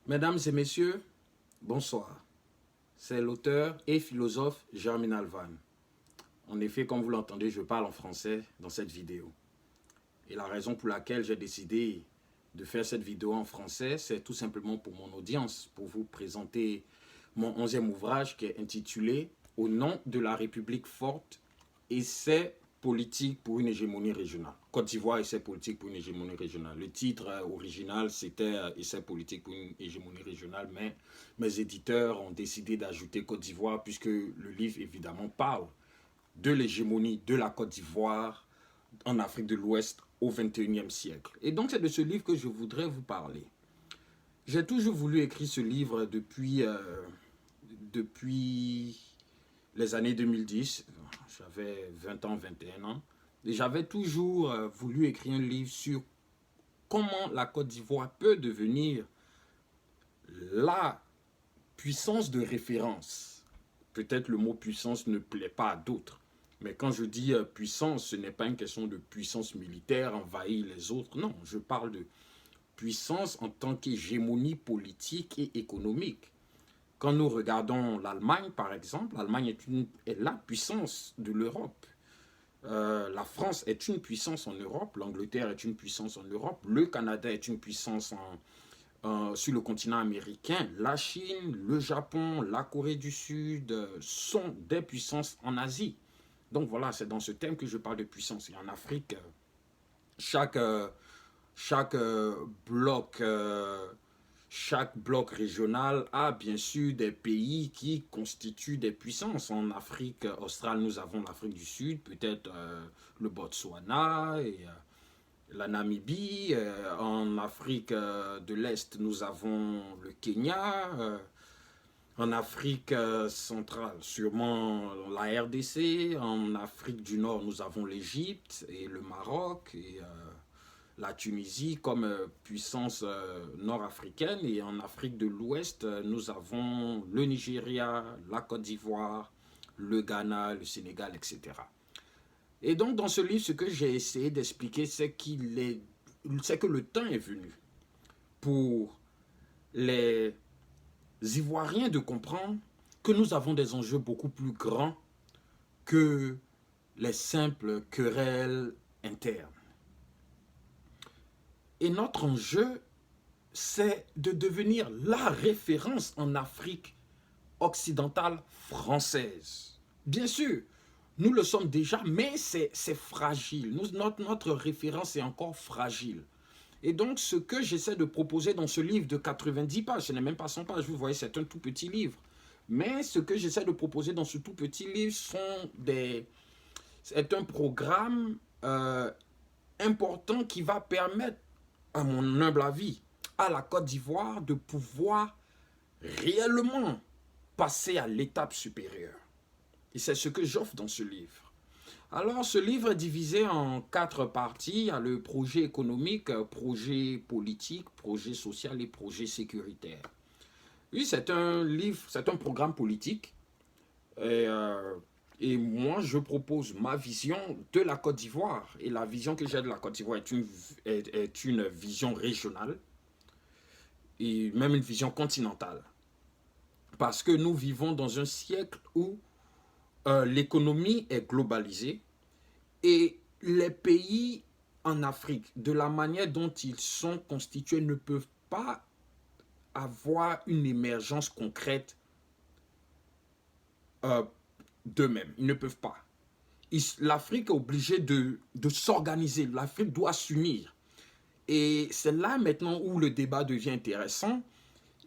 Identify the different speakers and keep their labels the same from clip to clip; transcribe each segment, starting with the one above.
Speaker 1: Mesdames et messieurs, bonsoir. C'est l'auteur et philosophe Germinal Van. En effet, comme vous l'entendez, je parle en français dans cette vidéo. Et la raison pour laquelle j'ai décidé de faire cette vidéo en français, c'est tout simplement pour mon audience, pour vous présenter mon 11e ouvrage qui est intitulé « Au nom de la République forte, essai politique pour une hégémonie régionale ». Côte d'Ivoire, essai politique pour une hégémonie régionale. Le titre original, c'était essai politique pour une hégémonie régionale, mais mes éditeurs ont décidé d'ajouter Côte d'Ivoire puisque le livre, évidemment, parle de l'hégémonie de la Côte d'Ivoire en Afrique de l'Ouest au XXIe siècle. Et donc, c'est de ce livre que je voudrais vous parler. J'ai toujours voulu écrire ce livre depuis les années 2010. J'avais 20 ans, 21 ans. Et j'avais toujours voulu écrire un livre sur comment la Côte d'Ivoire peut devenir la puissance de référence. Peut-être le mot puissance ne plaît pas à d'autres. Mais quand je dis puissance, ce n'est pas une question de puissance militaire, envahir les autres. Non, je parle de puissance en tant qu'hégémonie politique et économique. Quand nous regardons l'Allemagne, par exemple, l'Allemagne est la puissance de l'Europe. La France est une puissance en Europe, l'Angleterre est une puissance en Europe, le Canada est une puissance sur le continent américain, la Chine, le Japon, la Corée du Sud sont des puissances en Asie. Donc voilà, c'est dans ce thème que je parle de puissance. Et en Afrique, chaque bloc régional a bien sûr des pays qui constituent des puissances. En Afrique australe, nous avons l'Afrique du Sud, peut-être le Botswana et la Namibie. En Afrique de l'Est, nous avons le Kenya. En Afrique centrale, sûrement la RDC. En Afrique du Nord, nous avons l'Égypte et le Maroc et la Tunisie comme puissance nord-africaine. Et en Afrique de l'Ouest, nous avons le Nigeria, la Côte d'Ivoire, le Ghana, le Sénégal, etc. Et donc, dans ce livre, ce que j'ai essayé d'expliquer, c'est que le temps est venu pour les Ivoiriens de comprendre que nous avons des enjeux beaucoup plus grands que les simples querelles internes. Et notre enjeu, c'est de devenir la référence en Afrique occidentale française. Bien sûr, nous le sommes déjà, mais c'est fragile. Notre référence est encore fragile. Et donc, ce que j'essaie de proposer dans ce livre de 90 pages, ce n'est même pas 100 pages, vous voyez, c'est un tout petit livre. Mais ce que j'essaie de proposer dans ce tout petit livre c'est un programme important qui va permettre, à mon humble avis, à la Côte d'Ivoire de pouvoir réellement passer à l'étape supérieure. Et c'est ce que j'offre dans ce livre. Alors, ce livre est divisé en 4 parties. Il y a le projet économique, projet politique, projet social et projet sécuritaire. Oui, c'est un livre, c'est un programme politique. Et moi, je propose ma vision de la Côte d'Ivoire. Et la vision que j'ai de la Côte d'Ivoire est une vision régionale et même une vision continentale. Parce que nous vivons dans un siècle où l'économie est globalisée et les pays en Afrique, de la manière dont ils sont constitués, ne peuvent pas avoir une émergence concrète d'eux-mêmes. Ils ne peuvent pas. L'Afrique est obligée de s'organiser. L'Afrique doit s'unir. Et c'est là maintenant où le débat devient intéressant.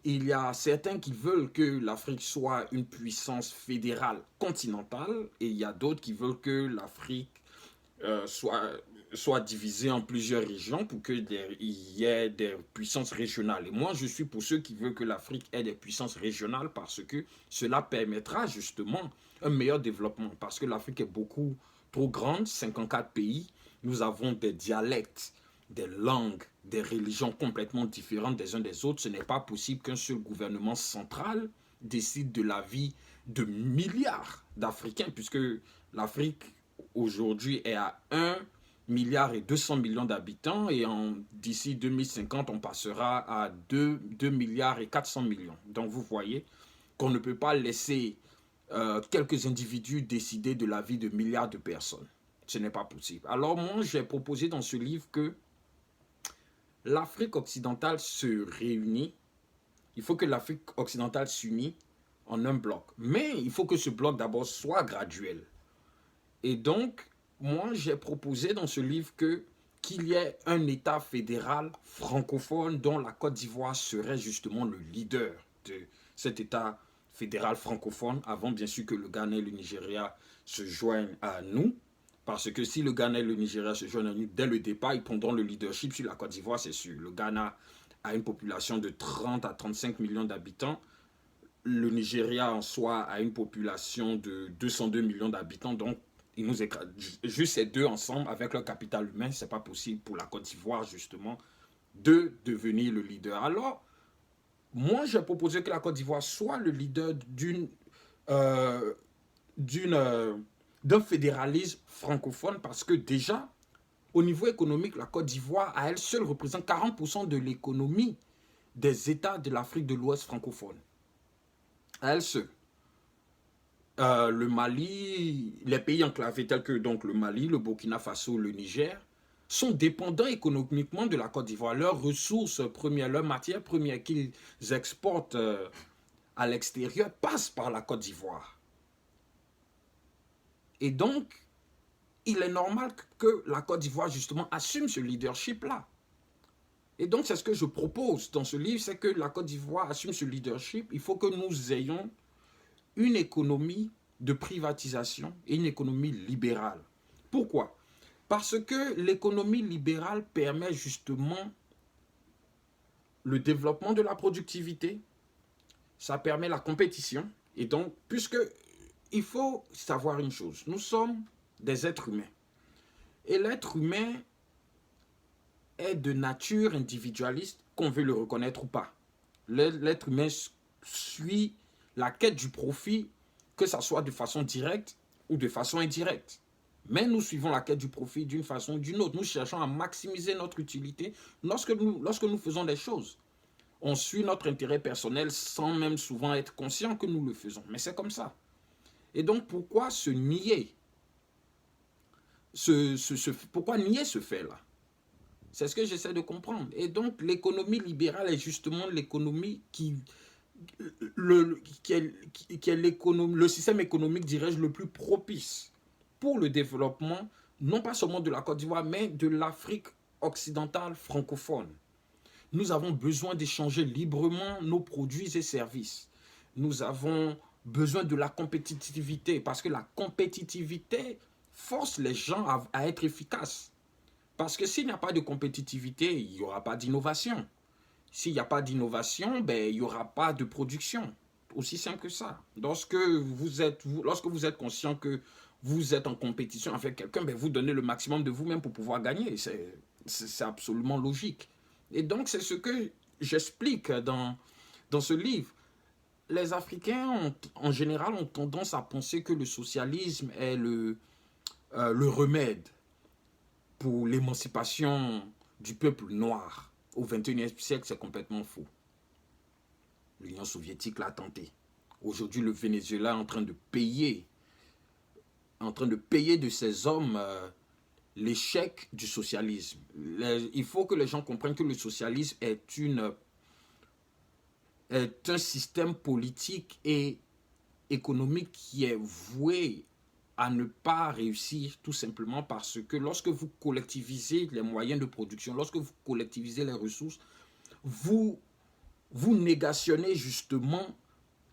Speaker 1: Il y a certains qui veulent que l'Afrique soit une puissance fédérale continentale et il y a d'autres qui veulent que l'Afrique soit divisée en plusieurs régions pour qu'il y ait des puissances régionales. Et moi, je suis pour ceux qui veulent que l'Afrique ait des puissances régionales parce que cela permettra justement un meilleur développement. Parce que l'Afrique est beaucoup trop grande, 54 pays, nous avons des dialectes, des langues, des religions complètement différentes des uns des autres. Ce n'est pas possible qu'un seul gouvernement central décide de la vie de milliards d'Africains, puisque l'Afrique aujourd'hui est à 1 milliards et 200 millions d'habitants et d'ici 2050, on passera à 2 milliards et 400 millions. Donc vous voyez qu'on ne peut pas laisser quelques individus décider de la vie de milliards de personnes. Ce n'est pas possible. Alors moi, j'ai proposé dans ce livre que l'Afrique occidentale se réunit. Il faut que l'Afrique occidentale s'unisse en un bloc. Mais il faut que ce bloc d'abord soit graduel. Et donc, moi, j'ai proposé dans ce livre qu'il y ait un État fédéral francophone dont la Côte d'Ivoire serait justement le leader de cet État fédéral francophone, avant bien sûr que le Ghana et le Nigeria se joignent à nous. Parce que si le Ghana et le Nigeria se joignent à nous, dès le départ, ils prendront le leadership sur la Côte d'Ivoire, c'est sûr. Le Ghana a une population de 30 à 35 millions d'habitants. Le Nigeria en soi a une population de 202 millions d'habitants. Donc, ils nous écrasent. Juste ces deux ensemble, avec leur capital humain, ce n'est pas possible pour la Côte d'Ivoire, justement, de devenir le leader. Alors, moi, j'ai proposé que la Côte d'Ivoire soit le leader d'un fédéralisme francophone parce que déjà, au niveau économique, la Côte d'Ivoire, à elle seule, représente 40% de l'économie des États de l'Afrique de l'Ouest francophone. À elle seule. Le Mali, les pays enclavés tels que donc, le Mali, le Burkina Faso, le Niger, sont dépendants économiquement de la Côte d'Ivoire. Leurs ressources premières, leurs matières premières qu'ils exportent à l'extérieur passent par la Côte d'Ivoire. Et donc, il est normal que la Côte d'Ivoire, justement, assume ce leadership-là. Et donc, c'est ce que je propose dans ce livre, c'est que la Côte d'Ivoire assume ce leadership. Il faut que nous ayons une économie de privatisation et une économie libérale. Pourquoi? Parce que l'économie libérale permet justement le développement de la productivité, ça permet la compétition. Et donc, puisque il faut savoir une chose, nous sommes des êtres humains. Et l'être humain est de nature individualiste, qu'on veut le reconnaître ou pas. L'être humain suit la quête du profit, que ce soit de façon directe ou de façon indirecte. Mais nous suivons la quête du profit d'une façon ou d'une autre. Nous cherchons à maximiser notre utilité lorsque nous faisons des choses. On suit notre intérêt personnel sans même souvent être conscient que nous le faisons. Mais c'est comme ça. Et donc, pourquoi se nier pourquoi nier ce fait-là? C'est ce que j'essaie de comprendre. Et donc, l'économie libérale est justement l'économie le système économique, dirais-je, le plus propice pour le développement, non pas seulement de la Côte d'Ivoire, mais de l'Afrique occidentale francophone. Nous avons besoin d'échanger librement nos produits et services. Nous avons besoin de la compétitivité, parce que la compétitivité force les gens à être efficaces. Parce que s'il n'y a pas de compétitivité, il n'y aura pas d'innovation. S'il n'y a pas d'innovation, il n'y aura pas de production. Aussi simple que ça. Lorsque vous êtes conscient que vous êtes en compétition avec quelqu'un, vous donnez le maximum de vous-même pour pouvoir gagner. C'est absolument logique. Et donc, c'est ce que j'explique dans ce livre. Les Africains, en général, ont tendance à penser que le socialisme est le remède pour l'émancipation du peuple noir. Au XXIe siècle, c'est complètement faux. L'Union soviétique l'a tenté. Aujourd'hui, le Venezuela est en train de payer de ses hommes l'échec du socialisme. Il faut que les gens comprennent que le socialisme est un système politique et économique qui est voué à ne pas réussir tout simplement parce que lorsque vous collectivisez les moyens de production, lorsque vous collectivisez les ressources, vous négationnez justement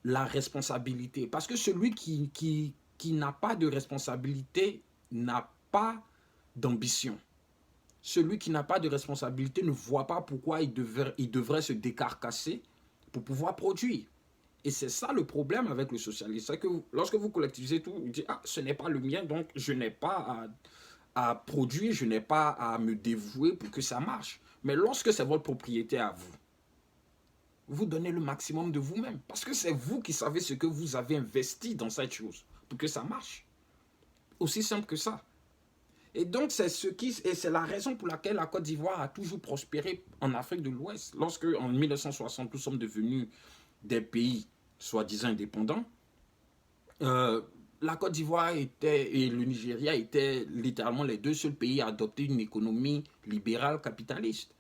Speaker 1: la responsabilité. Parce que celui qui n'a pas de responsabilité n'a pas d'ambition. Celui qui n'a pas de responsabilité ne voit pas pourquoi il devrait se décarcasser pour pouvoir produire. Et c'est ça le problème avec le socialisme. C'est que lorsque vous collectivisez tout, vous dites « Ah, ce n'est pas le mien, donc je n'ai pas à produire, je n'ai pas à me dévouer pour que ça marche. » Mais lorsque c'est votre propriété à vous, vous donnez le maximum de vous-même. Parce que c'est vous qui savez ce que vous avez investi dans cette chose pour que ça marche. Aussi simple que ça. Et donc, c'est la raison pour laquelle la Côte d'Ivoire a toujours prospéré en Afrique de l'Ouest. Lorsque, en 1960, nous sommes devenus des pays soi-disant indépendants, euh, la Côte d'Ivoire et le Nigeria étaient littéralement les deux seuls pays à adopter une économie libérale capitaliste.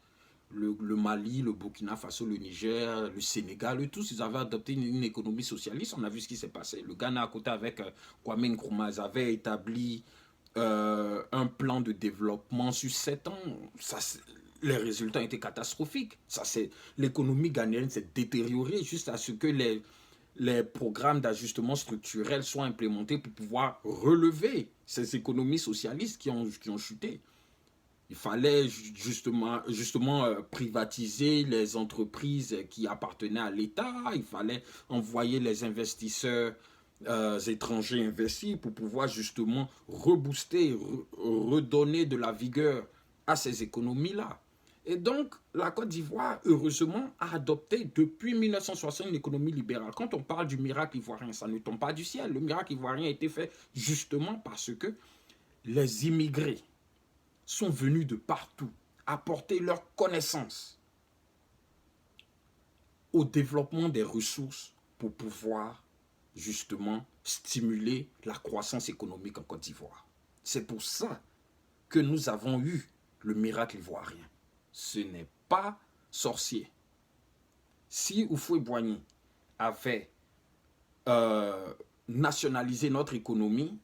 Speaker 1: Le Mali, le Burkina Faso, le Niger, le Sénégal, eux tous, ils avaient adopté une économie socialiste. On a vu ce qui s'est passé. Le Ghana, à côté, avec Kwame Nkrumah, ils avaient établi un plan de développement sur 7 ans. Les résultats étaient catastrophiques. L'économie ghanéenne s'est détériorée juste à ce que les programmes d'ajustement structurel soient implémentés pour pouvoir relever ces économies socialistes qui ont chuté. Il fallait justement privatiser les entreprises qui appartenaient à l'État. Il fallait envoyer les investisseurs étrangers investis pour pouvoir justement rebooster, redonner de la vigueur à ces économies-là. Et donc, la Côte d'Ivoire, heureusement, a adopté depuis 1960 une économie libérale. Quand on parle du miracle ivoirien, ça ne tombe pas du ciel. Le miracle ivoirien a été fait justement parce que les immigrés sont venus de partout apporter leurs connaissances au développement des ressources pour pouvoir justement stimuler la croissance économique en Côte d'Ivoire. C'est pour ça que nous avons eu le miracle ivoirien. Ce n'est pas sorcier. Si Houphouët-Boigny avait nationalisé notre économie,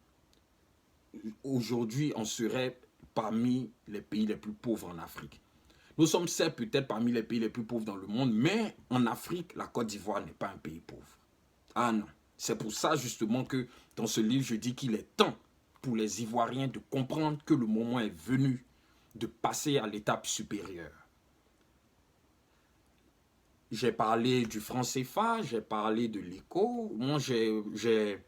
Speaker 1: aujourd'hui, on serait parmi les pays les plus pauvres en Afrique. Nous sommes certes peut-être parmi les pays les plus pauvres dans le monde, mais en Afrique, la Côte d'Ivoire n'est pas un pays pauvre. Ah non. C'est pour ça justement que dans ce livre, je dis qu'il est temps pour les Ivoiriens de comprendre que le moment est venu de passer à l'étape supérieure. J'ai parlé du franc CFA, j'ai parlé de l'éco. Moi, j'ai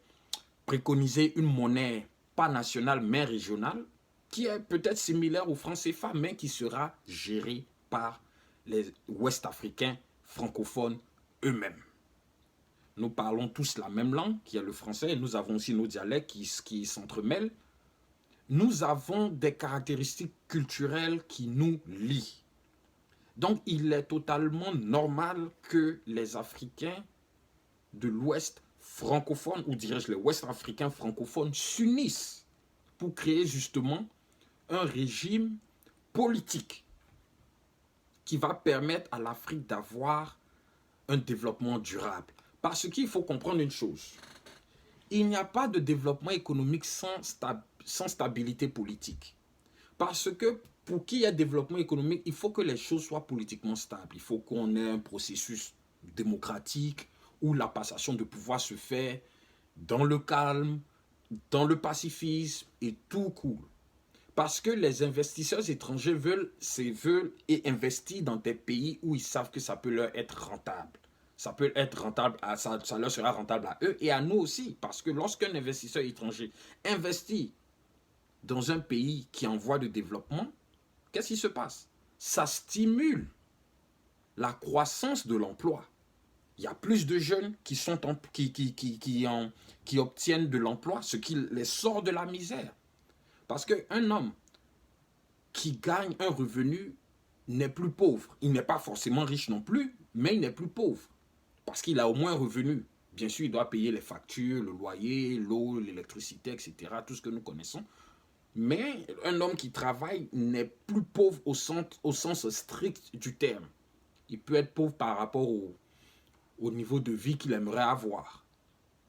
Speaker 1: préconisé une monnaie pas nationale mais régionale qui est peut-être similaire au franc CFA mais qui sera gérée par les Ouest-Africains francophones eux-mêmes. Nous parlons tous la même langue, qui est le français, et nous avons aussi nos dialectes qui s'entremêlent. Nous avons des caractéristiques culturelles qui nous lient. Donc, il est totalement normal que les Africains de l'Ouest francophone, ou dirais-je les Ouest-Africains francophones, s'unissent pour créer justement un régime politique qui va permettre à l'Afrique d'avoir un développement durable. Parce qu'il faut comprendre une chose, il n'y a pas de développement économique sans stabilité politique. Parce que pour qu'il y ait développement économique, il faut que les choses soient politiquement stables. Il faut qu'on ait un processus démocratique où la passation de pouvoir se fait dans le calme, dans le pacifisme et tout cool. Parce que les investisseurs étrangers veulent et investir dans des pays où ils savent que ça peut leur être rentable. Ça peut être rentable, ça leur sera rentable à eux et à nous aussi. Parce que lorsqu'un investisseur étranger investit dans un pays qui est en voie de développement, qu'est-ce qui se passe? Ça stimule la croissance de l'emploi. Il y a plus de jeunes qui obtiennent de l'emploi, ce qui les sort de la misère. Parce qu'un homme qui gagne un revenu n'est plus pauvre. Il n'est pas forcément riche non plus, mais il n'est plus pauvre. Parce qu'il a au moins un revenu. Bien sûr, il doit payer les factures, le loyer, l'eau, l'électricité, etc. Tout ce que nous connaissons. Mais un homme qui travaille n'est plus pauvre au sens strict du terme. Il peut être pauvre par rapport au niveau de vie qu'il aimerait avoir.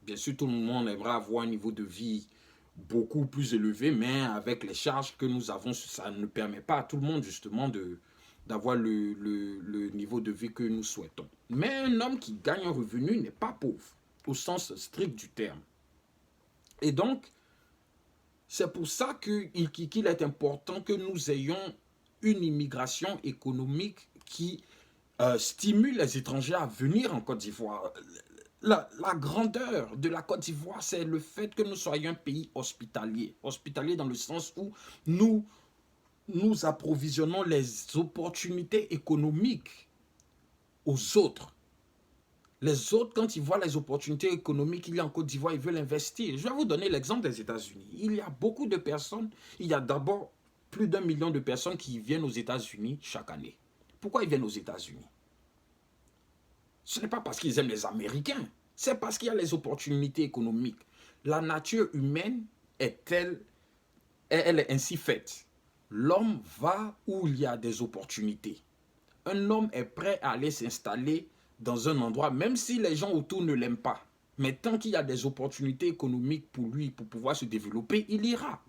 Speaker 1: Bien sûr, tout le monde aimerait avoir un niveau de vie beaucoup plus élevé, mais avec les charges que nous avons, ça ne permet pas à tout le monde justement d'avoir le niveau de vie que nous souhaitons. Mais un homme qui gagne un revenu n'est pas pauvre, au sens strict du terme. Et donc, c'est pour ça qu'il est important que nous ayons une immigration économique qui stimule les étrangers à venir en Côte d'Ivoire. La grandeur de la Côte d'Ivoire, c'est le fait que nous soyons un pays hospitalier. Hospitalier dans le sens où nous approvisionnons les opportunités économiques aux autres. Les autres, quand ils voient les opportunités économiques qu'il y a en Côte d'Ivoire, ils veulent investir. Je vais vous donner l'exemple des États-Unis. Il y a beaucoup de personnes, il y a d'abord plus d'1 million de personnes qui viennent aux États-Unis chaque année. Pourquoi ils viennent aux États-Unis? Ce n'est pas parce qu'ils aiment les Américains, c'est parce qu'il y a les opportunités économiques. La nature humaine est telle, elle est ainsi faite. L'homme va où il y a des opportunités. Un homme est prêt à aller s'installer dans un endroit, même si les gens autour ne l'aiment pas. Mais tant qu'il y a des opportunités économiques pour lui, pour pouvoir se développer, il ira.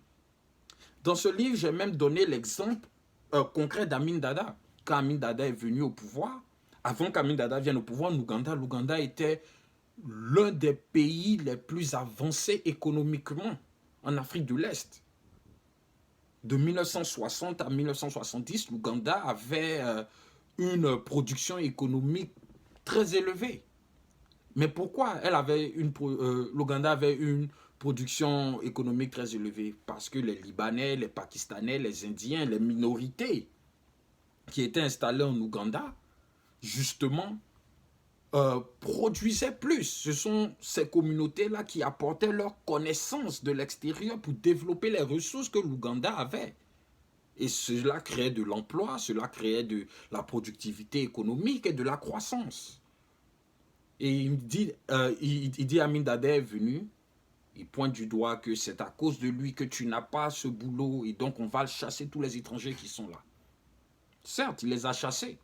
Speaker 1: Dans ce livre, j'ai même donné l'exemple concret d'Amin Dada. Quand Amin Dada est venu au pouvoir, avant qu'Amin Dada vienne au pouvoir, l'Ouganda était l'un des pays les plus avancés économiquement en Afrique de l'Est. De 1960 à 1970, l'Ouganda avait une production économique très élevée. Mais pourquoi l'Ouganda avait une production économique très élevée? Parce que les Libanais, les Pakistanais, les Indiens, les minorités qui étaient installées en Ouganda, justement, produisaient plus. Ce sont ces communautés-là qui apportaient leurs connaissances de l'extérieur pour développer les ressources que l'Ouganda avait. Et cela créait de l'emploi, cela créait de la productivité économique et de la croissance. Et il dit Amin Dada est venu, il pointe du doigt que c'est à cause de lui que tu n'as pas ce boulot et donc on va chasser tous les étrangers qui sont là. Certes, il les a chassés.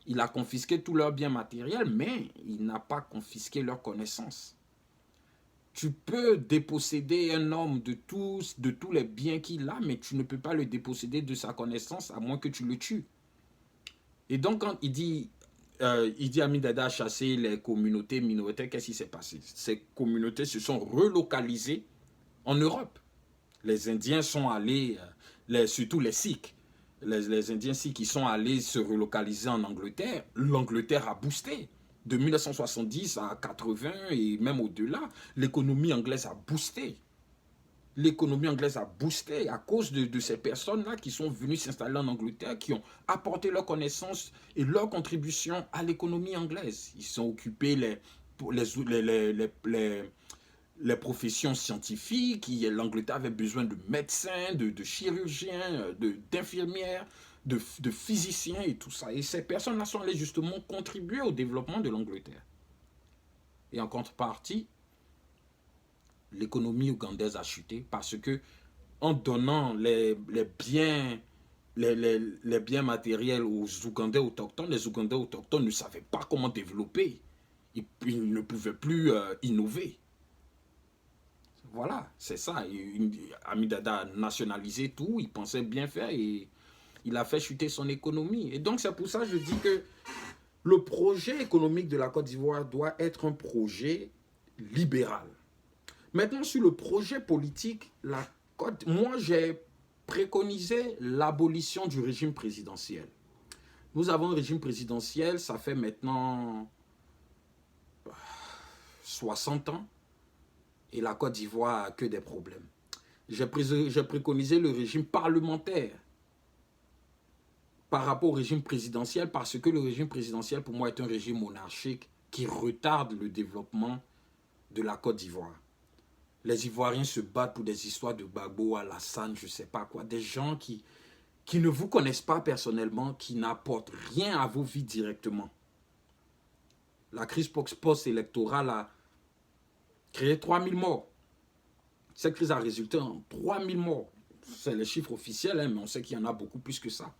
Speaker 1: Il a confisqué tous leurs biens matériels, mais il n'a pas confisqué leurs connaissances. Tu peux déposséder un homme de tous les biens qu'il a, mais tu ne peux pas le déposséder de sa connaissance à moins que tu le tues. Et donc, quand il dit Amin Dada a chassé les communautés minoritaires, qu'est-ce qui s'est passé? Ces communautés se sont relocalisées en Europe. Les Indiens sont allés, surtout les Sikhs, les Indiens Sikhs qui sont allés se relocaliser en Angleterre. L'Angleterre a boosté. De 1970 à 80 et même au-delà, l'économie anglaise a boosté. L'économie anglaise a boosté à cause de ces personnes-là qui sont venues s'installer en Angleterre, qui ont apporté leurs connaissances et leur contribution à l'économie anglaise. Ils sont occupés les professions scientifiques. L'Angleterre avait besoin de médecins, de chirurgiens, d'infirmières, de physiciens et tout ça. Et ces personnes-là sont allées justement contribuer au développement de l'Angleterre. Et en contrepartie, l'économie ougandaise a chuté parce que en donnant les biens matériels aux Ougandais autochtones, les Ougandais autochtones ne savaient pas comment développer. Ils ne pouvaient plus innover. Voilà, c'est ça. Amin Dada a nationalisé tout, il pensait bien faire et il a fait chuter son économie. Et donc c'est pour ça que je dis que le projet économique de la Côte d'Ivoire doit être un projet libéral. Maintenant, sur le projet politique, moi j'ai préconisé l'abolition du régime présidentiel. Nous avons un régime présidentiel, ça fait maintenant 60 ans, et la Côte d'Ivoire a que des problèmes. J'ai préconisé le régime parlementaire par rapport au régime présidentiel, parce que le régime présidentiel, pour moi, est un régime monarchique qui retarde le développement de la Côte d'Ivoire. Les Ivoiriens se battent pour des histoires de Gbagbo, Alassane, je ne sais pas quoi. Des gens qui ne vous connaissent pas personnellement, qui n'apportent rien à vos vies directement. La crise post-électorale a créé 3000 morts. Cette crise a résulté en 3000 morts. C'est les chiffres officiels, hein, mais on sait qu'il y en a beaucoup plus que ça.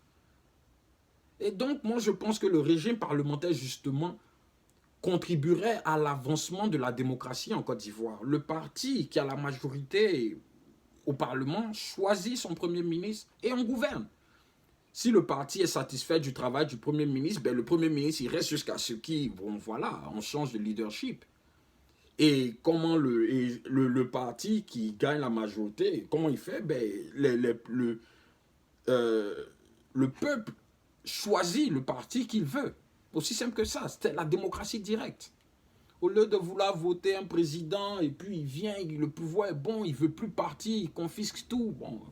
Speaker 1: Et donc, moi, je pense que le régime parlementaire, justement, contribuerait à l'avancement de la démocratie en Côte d'Ivoire. Le parti qui a la majorité au Parlement choisit son Premier ministre et on gouverne. Si le parti est satisfait du travail du Premier ministre, ben le Premier ministre il reste jusqu'à ce qu'il, bon voilà, on change de leadership. Et comment le parti qui gagne la majorité, comment il fait? Ben, le peuple choisit le parti qu'il veut. Aussi simple que ça, c'était la démocratie directe. Au lieu de vouloir voter un président et puis il vient, le pouvoir est bon, il ne veut plus partir, il confisque tout. Bon.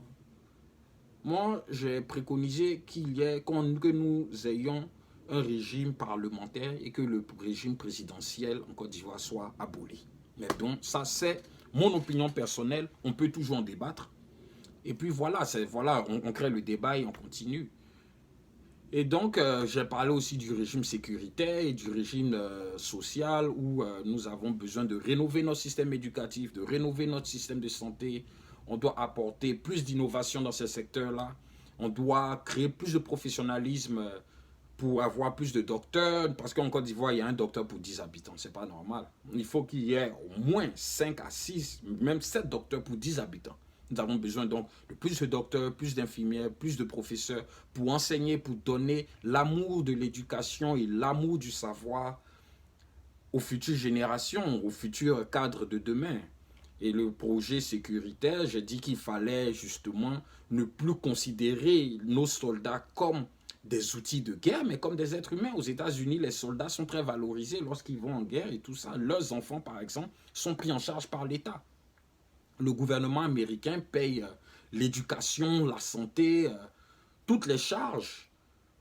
Speaker 1: Moi, j'ai préconisé que nous ayons un régime parlementaire et que le régime présidentiel en Côte d'Ivoire soit aboli. Mais donc, ça c'est mon opinion personnelle, on peut toujours en débattre. Et puis voilà, on crée le débat et on continue. Et donc, j'ai parlé aussi du régime sécuritaire et du régime social où nous avons besoin de rénover notre système éducatif, de rénover notre système de santé. On doit apporter plus d'innovation dans ces secteurs-là. On doit créer plus de professionnalisme pour avoir plus de docteurs. Parce qu'en Côte d'Ivoire, il y a un docteur pour 10 habitants. Ce n'est pas normal. Il faut qu'il y ait au moins 5 à 6, même 7 docteurs pour 10 habitants. Nous avons besoin donc de plus de docteurs, plus d'infirmières, plus de professeurs pour enseigner, pour donner l'amour de l'éducation et l'amour du savoir aux futures générations, aux futurs cadres de demain. Et le projet sécuritaire, j'ai dit qu'il fallait justement ne plus considérer nos soldats comme des outils de guerre, mais comme des êtres humains. Aux États-Unis, les soldats sont très valorisés lorsqu'ils vont en guerre et tout ça. Leurs enfants, par exemple, sont pris en charge par l'État. Le gouvernement américain paye l'éducation, la santé, toutes les charges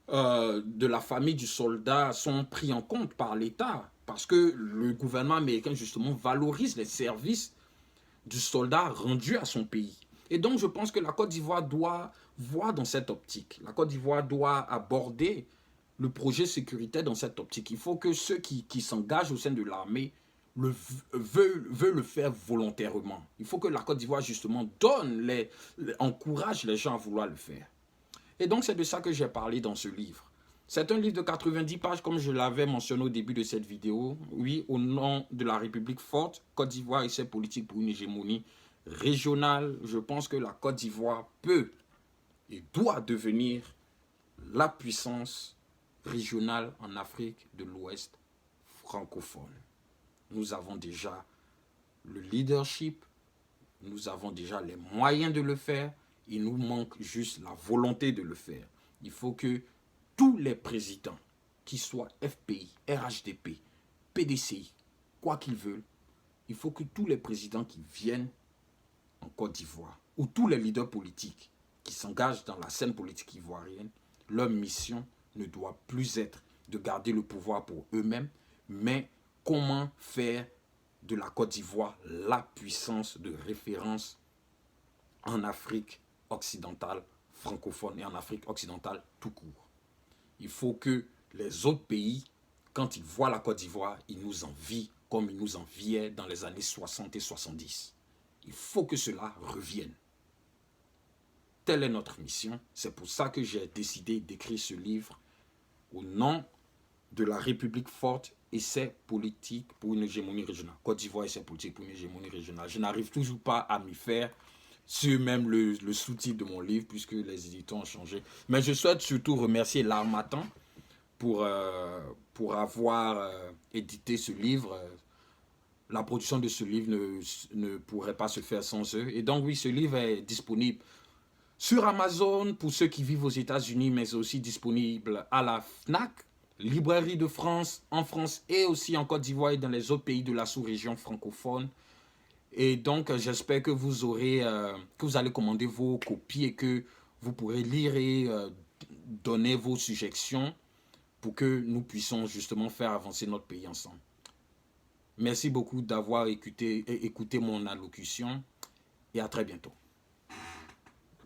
Speaker 1: de la famille du soldat sont prises en compte par l'État parce que le gouvernement américain justement valorise les services du soldat rendu à son pays. Et donc je pense que la Côte d'Ivoire doit voir dans cette optique. La Côte d'Ivoire doit aborder le projet sécuritaire dans cette optique. Il faut que ceux qui s'engagent au sein de l'armée veut le faire volontairement. Il faut que la Côte d'Ivoire, justement, encourage les gens à vouloir le faire. Et donc, c'est de ça que j'ai parlé dans ce livre. C'est un livre de 90 pages, comme je l'avais mentionné au début de cette vidéo. Oui, au nom de la République forte, Côte d'Ivoire et ses politiques pour une hégémonie régionale. Je pense que la Côte d'Ivoire peut et doit devenir la puissance régionale en Afrique de l'Ouest francophone. Nous avons déjà le leadership, nous avons déjà les moyens de le faire, il nous manque juste la volonté de le faire. Il faut que tous les présidents, qu'ils soient FPI, RHDP, PDCI, quoi qu'ils veulent, il faut que tous les présidents qui viennent en Côte d'Ivoire, ou tous les leaders politiques qui s'engagent dans la scène politique ivoirienne, leur mission ne doit plus être de garder le pouvoir pour eux-mêmes, mais comment faire de la Côte d'Ivoire la puissance de référence en Afrique occidentale francophone et en Afrique occidentale tout court. Il faut que les autres pays, quand ils voient la Côte d'Ivoire, ils nous envient comme ils nous enviaient dans les années 60 et 70. Il faut que cela revienne. Telle est notre mission. C'est pour ça que j'ai décidé d'écrire ce livre au nom de la République forte et ses politiques pour une hégémonie régionale. Côte d'Ivoire et ses politiques pour une hégémonie régionale. Je n'arrive toujours pas à m'y faire sur même le sous-titre de mon livre puisque les éditeurs ont changé. Mais je souhaite surtout remercier l'Harmattan pour avoir édité ce livre. La production de ce livre ne pourrait pas se faire sans eux. Et donc oui, ce livre est disponible sur Amazon pour ceux qui vivent aux États-Unis, mais aussi disponible à la FNAC, Librairie de France, en France et aussi en Côte d'Ivoire et dans les autres pays de la sous-région francophone. Et donc, j'espère que vous allez commander vos copies et que vous pourrez lire et donner vos suggestions pour que nous puissions justement faire avancer notre pays ensemble. Merci beaucoup d'avoir écouté mon allocution et à très bientôt.